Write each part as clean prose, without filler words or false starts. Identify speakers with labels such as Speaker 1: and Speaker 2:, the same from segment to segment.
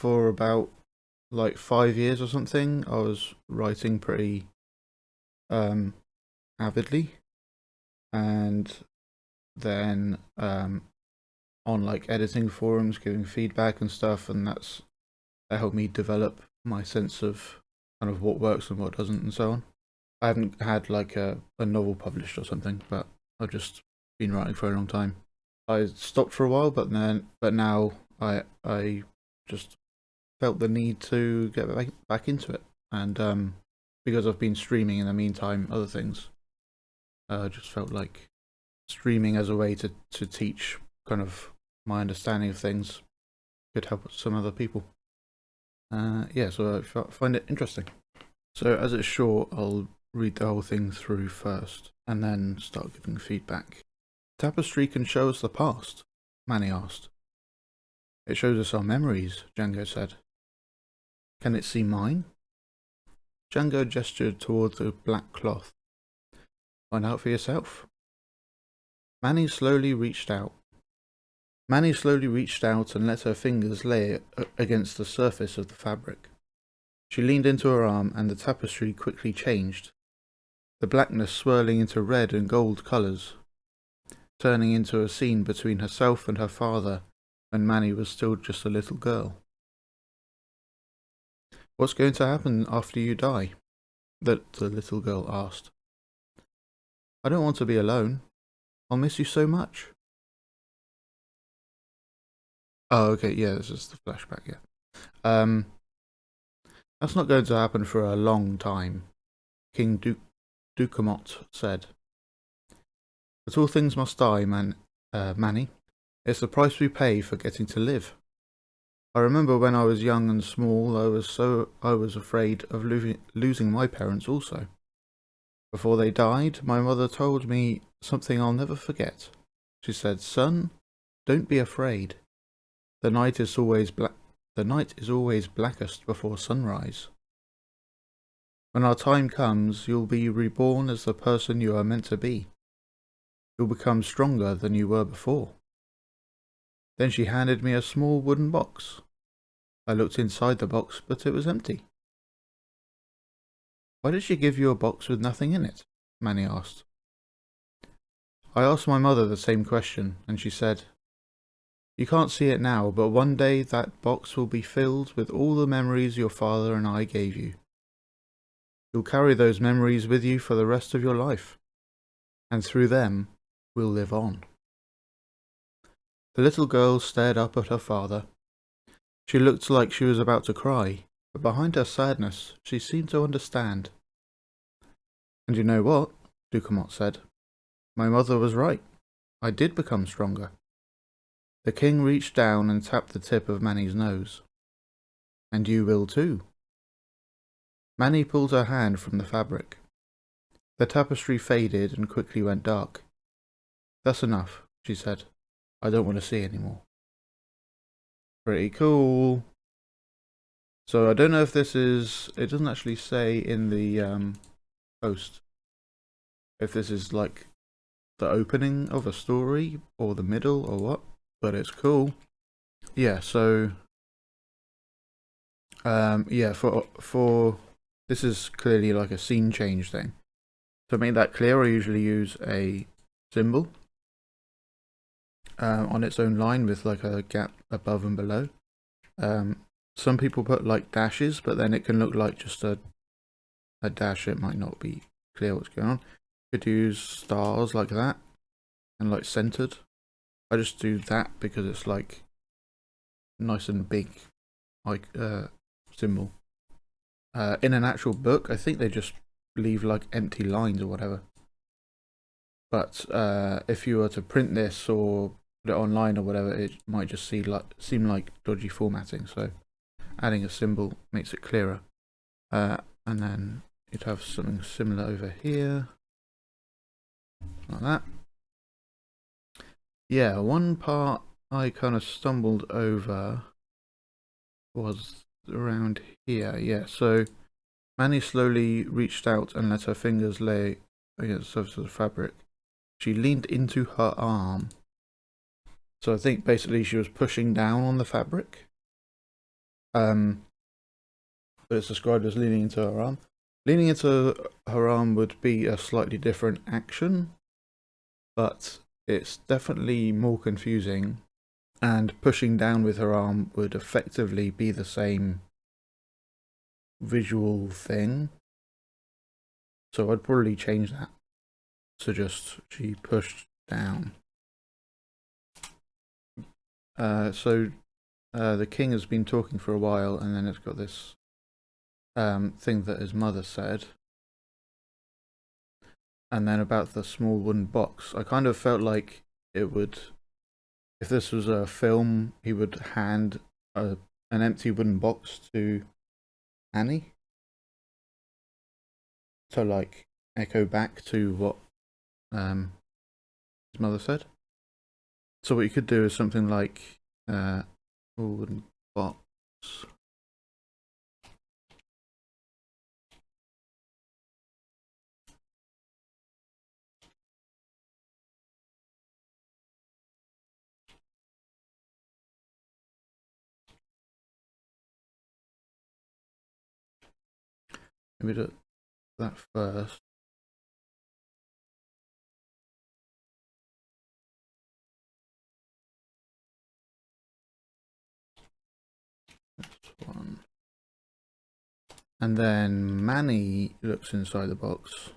Speaker 1: for about like 5 years or something. I was writing pretty avidly, and then on like editing forums, giving feedback and stuff, and that helped me develop my sense of kind of what works and what doesn't and so on. I haven't had like a novel published or something, but I've just been writing for a long time. I stopped for a while, but now I just felt the need to get back into it, and because I've been streaming in the meantime, other things, just felt like streaming as a way to teach kind of my understanding of things could help some other people. Yeah, so I find it interesting. So as it's short, I'll read the whole thing through first, and then start giving feedback. Tapestry can show us the past, Manny asked. It shows us our memories, Django said. Can it see mine? Django gestured toward the black cloth. Find out for yourself. Manny slowly reached out and let her fingers lay against the surface of the fabric. She leaned into her arm, and the tapestry quickly changed, the blackness swirling into red and gold colours, turning into a scene between herself and her father when Manny was still just a little girl. What's going to happen after you die? The little girl asked. I don't want to be alone. I'll miss you so much. Oh, okay, yeah, this is the flashback, yeah. That's not going to happen for a long time, King Ducamot said. But all things must die, Manny. It's the price we pay for getting to live. I remember when I was young and small, I was afraid of losing my parents also. Before they died, my mother told me something I'll never forget. She said, "Son, don't be afraid. The night is always blackest before sunrise. When our time comes, you'll be reborn as the person you are meant to be. You'll become stronger than you were before." Then she handed me a small wooden box. I looked inside the box, but it was empty. Why did she give you a box with nothing in it? Manny asked. I asked my mother the same question, and she said, You can't see it now, but one day that box will be filled with all the memories your father and I gave you. You'll carry those memories with you for the rest of your life, and through them, we'll live on. The little girl stared up at her father. She looked like she was about to cry, but behind her sadness, she seemed to understand. And you know what? Ducamot said. My mother was right. I did become stronger. The king reached down and tapped the tip of Manny's nose. And you will too. Manny pulled her hand from the fabric. The tapestry faded and quickly went dark. That's enough, she said. I don't want to see any more. Pretty cool. So I don't know if this is... It doesn't actually say in the post if this is like the opening of a story or the middle or what, but it's cool. Yeah, so yeah, for this is clearly like a scene change thing. To make that clear, I usually use a symbol on its own line with like a gap above and below. Some people put like dashes, but then it can look like just a dash. It might not be clear what's going on. Could use stars like that and like centered. I just do that because it's like nice and big, like symbol. In an actual book, I think they just leave like empty lines or whatever. But if you were to print this or put it online or whatever, it might just seem like dodgy formatting. So adding a symbol makes it clearer. And then you'd have something similar over here, like that. Yeah, one part I kind of stumbled over was around here. Yeah, so Manny slowly reached out and let her fingers lay against the surface of the fabric. She leaned into her arm. So I think basically she was pushing down on the fabric. But it's described as leaning into her arm. Leaning into her arm would be a slightly different action, but it's definitely more confusing, and pushing down with her arm would effectively be the same visual thing. So I'd probably change that to just she pushed down. The king has been talking for a while, and then it's got this thing that his mother said. And then about the small wooden box, I kind of felt like it would, if this was a film, he would hand an empty wooden box to Annie to like echo back to what his mother said. So what you could do is something like wooden box. Maybe do that first. This one. And then Manny looks inside the box.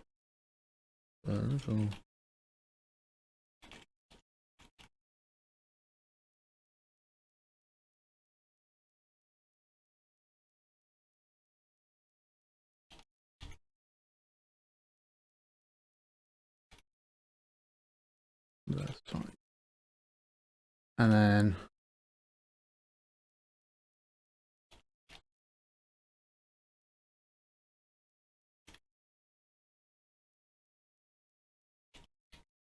Speaker 1: That's fine. And then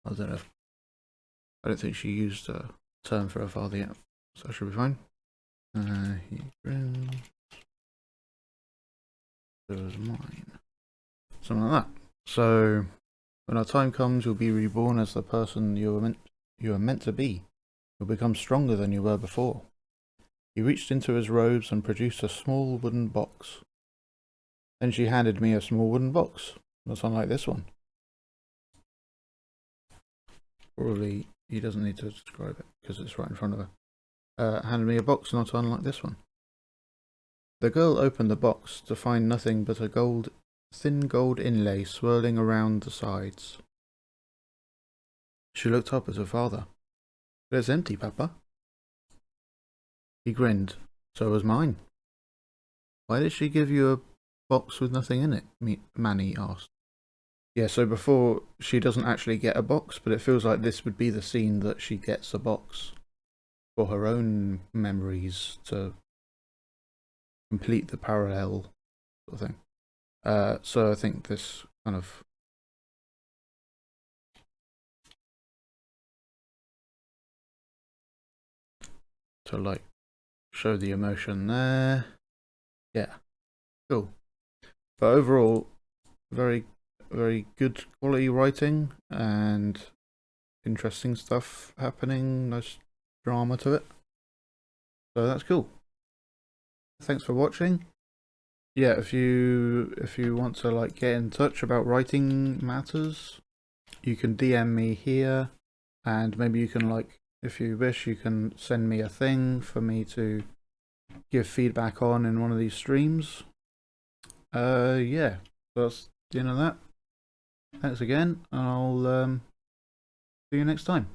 Speaker 1: I don't know. I don't think she used a term for her father yet, so that should be fine. He grins. So is mine. Something like that. So when our time comes, you'll be reborn as the person you are meant to be. You'll become stronger than you were before. He reached into his robes and produced a small wooden box. Then she handed me a small wooden box, not unlike this one. Probably he doesn't need to describe it because it's right in front of her. Handed me a box not unlike this one. The girl opened the box to find nothing but a thin gold inlay swirling around the sides. She looked up at her father. But it's empty, Papa. He grinned. So was mine. Why did she give you a box with nothing in it? Manny asked. Yeah, so before, she doesn't actually get a box, but it feels like this would be the scene that she gets a box for her own memories to complete the parallel sort of thing. So I think this kind of to like show the emotion there. Yeah, cool. But overall, very good quality writing and interesting stuff happening. Nice drama to it. So that's cool. Thanks for watching. Yeah, if you want to like get in touch about writing matters, you can DM me here, and maybe you can like, if you wish, you can send me a thing for me to give feedback on in one of these streams. Yeah, that's the end of that. Thanks again, and I'll see you next time.